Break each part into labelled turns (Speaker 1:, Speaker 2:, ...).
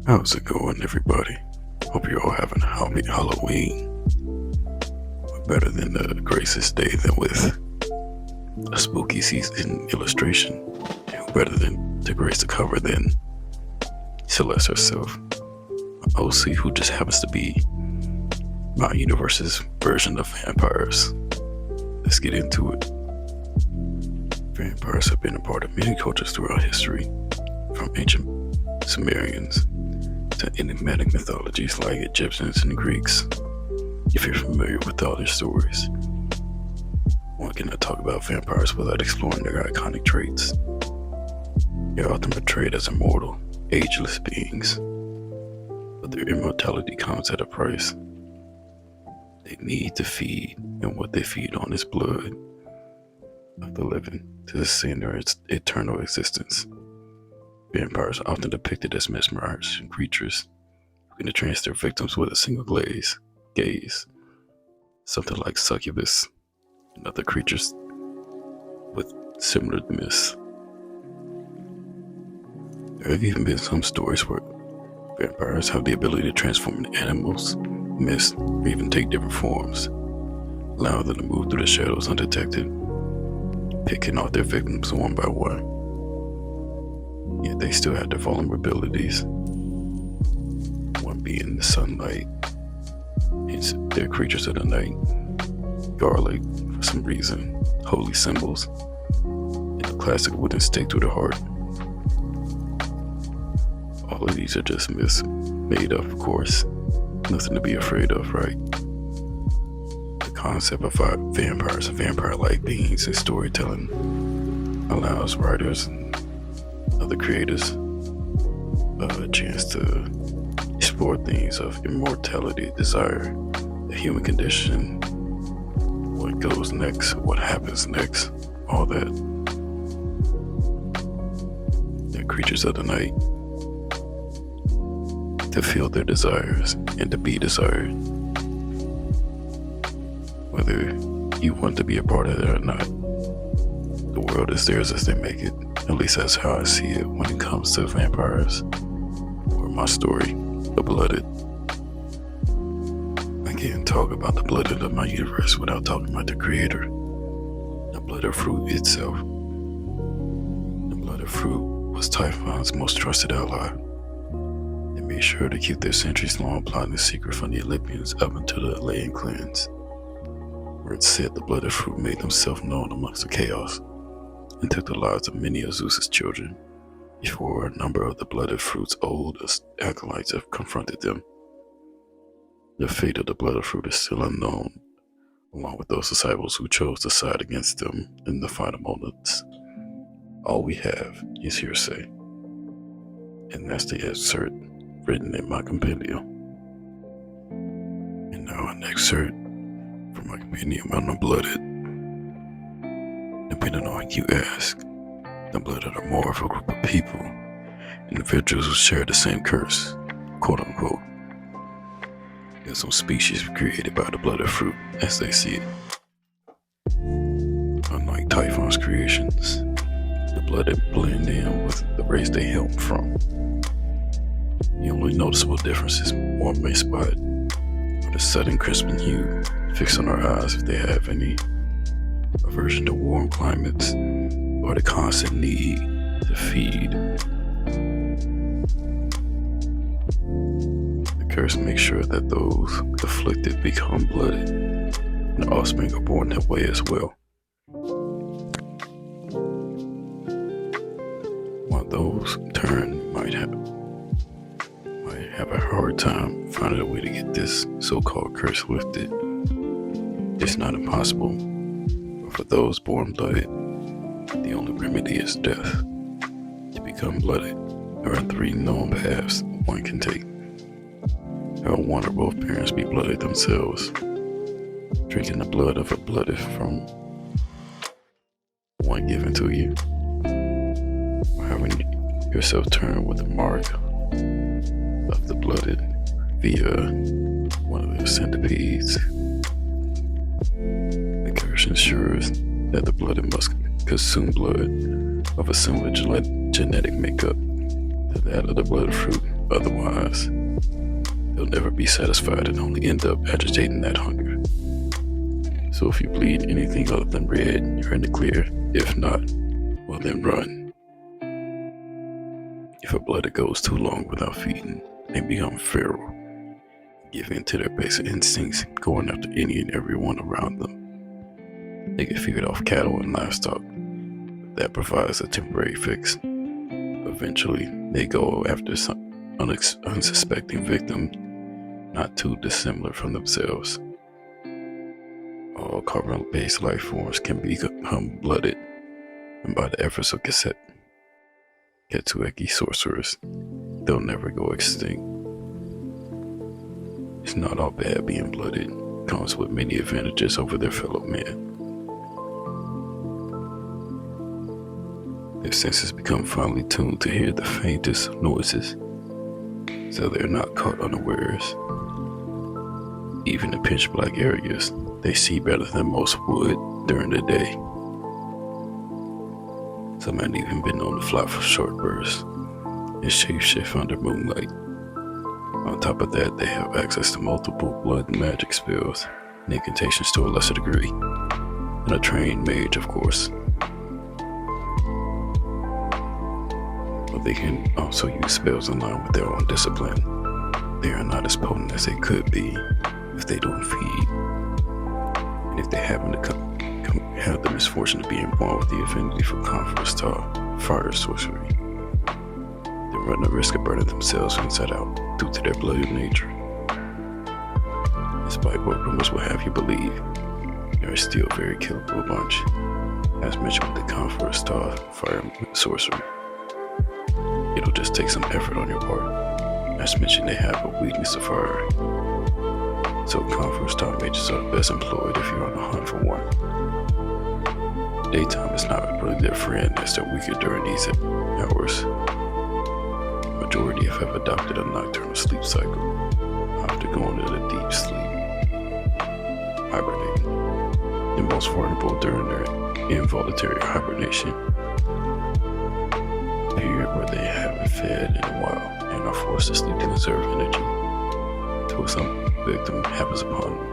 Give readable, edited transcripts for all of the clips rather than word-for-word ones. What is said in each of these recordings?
Speaker 1: How's it going, everybody? Hope you're all having a happy Halloween. What better than the greatest day than with a spooky season illustration? Who better than to grace the cover than Celeste herself, OC, who just happens to be my universe's version of vampires. Let's get into it. Vampires have been a part of many cultures throughout history, from ancient Sumerians to enigmatic mythologies like Egyptians and Greeks. If you're familiar with all their stories, one cannot talk about vampires without exploring their iconic traits. They're often portrayed as immortal, ageless beings, but their immortality comes at a price. They need to feed, and what they feed on is blood of the living to sustain their eternal existence. Vampires are often depicted as mesmerizing creatures who can entrance their victims with a single gaze, something like succubus and other creatures with similar myths. There have even been some stories where vampires have the ability to transform into animals, mist, or even take different forms, allowing them to move through the shadows undetected, picking off their victims one by one. Yet they still have their vulnerabilities, one being the sunlight. They're creatures of the night, garlic for some reason, holy symbols, and a classic wooden stake through the heart. All of these are just myths made up, of course. Nothing to be afraid of, right? The concept of vampires and vampire-like beings in storytelling allows writers and other creators a chance to explore themes of immortality, desire, the human condition, what goes next, what happens next, all that. They're creatures of the night, to feel their desires and to be desired, whether you want to be a part of it or not. The world is theirs as they make it. At least that's how I see it when it comes to vampires, or my story, The Blooded. I can't talk about the Blooded of my universe without talking about the creator, the Blooded fruit itself. The Blooded fruit was Typhon's most trusted ally. They made sure to keep their centuries-long plot a secret from the Olympians up until the Elaean cleanse, where it said the Blooded fruit made themselves known amongst the chaos and took the lives of many of Zeus's children before a number of the Blooded fruit's old acolytes have confronted them. The fate of the Blooded fruit is still unknown, along with those disciples who chose to side against them in the final moments. All we have is hearsay, and that's the excerpt written in my compendium. And now an excerpt from my compendium on The Blooded. Depending on who you ask, the Blooded are more of a group of people, individuals who share the same curse, quote unquote. There's some species created by the Blooded fruit as they see it. Unlike Typhon's creations, the Blooded blend in with the race they hail from. The only noticeable differences one may spot are the sudden crisping hue fixed on our eyes if they have any, aversion to warm climates, or the constant need to feed. The curse makes sure that those afflicted become blooded, and the offspring are born that way as well. While those in turn might have a hard time finding a way to get this so-called curse lifted, it's not impossible. For those born blooded, the only remedy is death. To become blooded, there are 3 known paths one can take. How wonderful if parents be blooded themselves, drinking the blood of a blooded from one given to you, or having yourself turn with the mark of the blooded via one of their centipedes. The curse ensures that the blooded must consume blood of a similar genetic makeup to that of the blood fruit Otherwise, they'll never be satisfied and only end up agitating that hunger. So if you bleed anything other than red, you're in the clear. If not, well then run. If a blooded goes too long without feeding, they become feral, giving to their basic instincts, going after any and everyone around them. They get feed off cattle and livestock. That provides a temporary fix. Eventually, they go after some unsuspecting victim, not too dissimilar from themselves. All carbon-based life forms can become blooded, and by the efforts of Ketsueki sorcerers, they'll never go extinct. It's not all bad being blooded. It comes with many advantages over their fellow men. Their senses become finely tuned to hear the faintest noises, so they're not caught unawares. Even in pitch black areas, they see better than most would during the day. Some have even been known to fly for short bursts and shapeshift under moonlight. On top of that, they have access to multiple blood and magic spells and incantations to a lesser degree, and a trained mage, of course. But they can also use spells in line with their own discipline. They are not as potent as they could be if they don't feed, and if they happen to have the misfortune of being born with the affinity for Conference Star fire sorcery, they run the risk of burning themselves inside out due to their bloody nature. Despite what rumors will have you believe, they are still a very killable bunch. As mentioned with the Conference Star fire sorcery, it'll just take some effort on your part. As mentioned, they have a weakness to fire, so Conference Star mages are best employed if you're on the hunt for one. Daytime is not really their friend, as they're weaker during these hours. The majority have adopted a nocturnal sleep cycle after going into deep sleep, hibernating. They're most vulnerable during their involuntary hibernation period, where they haven't fed in a while and are forced to sleep to conserve energy until some victim happens upon them.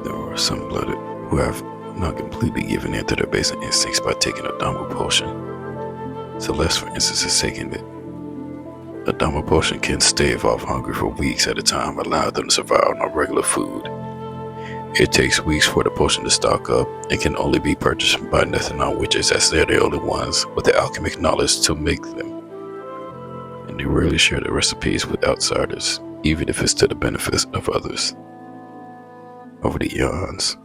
Speaker 1: There are some blooded who have not completely given in to their basic instincts by taking a Dhamma potion. Celeste, for instance, is taking it. A Dhamma potion can stave off hunger for weeks at a time, allowing them to survive on regular food. It takes weeks for the potion to stock up and can only be purchased by Nethanon witches, as they're the only ones with the alchemic knowledge to make them. And they rarely share their recipes with outsiders, even if it's to the benefit of others. Over the eons,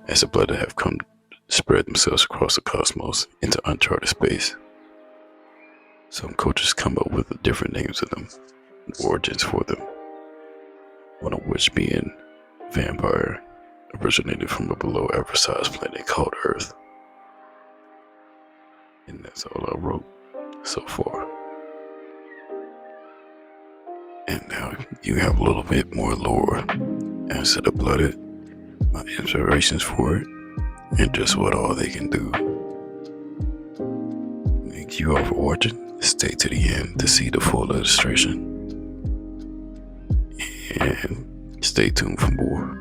Speaker 1: as the blooded have come to spread themselves across the cosmos into uncharted space, some cultures come up with different names of them, and origins for them, one of which being vampire, originated from a below average sized planet called Earth. And that's all I wrote so far. And now you have a little bit more lore as to the blooded, my inspirations for it, and just what all they can do. Thank you all for watching. Stay to the end to see the full illustration. And stay tuned for more.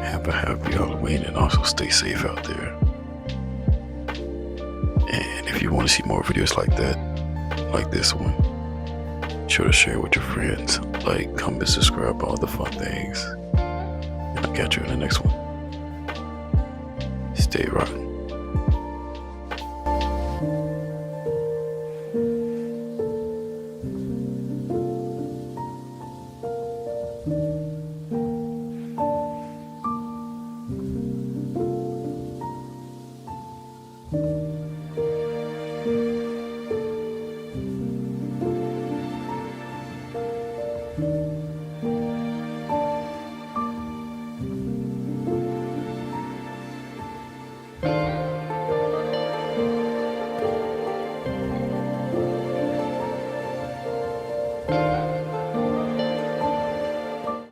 Speaker 1: Have a happy Halloween and also stay safe out there. And if you want to see more videos like that, like this one, sure to share with your friends. Like, comment, subscribe, all the fun things. And I'll catch you in the next one. Stay rotten.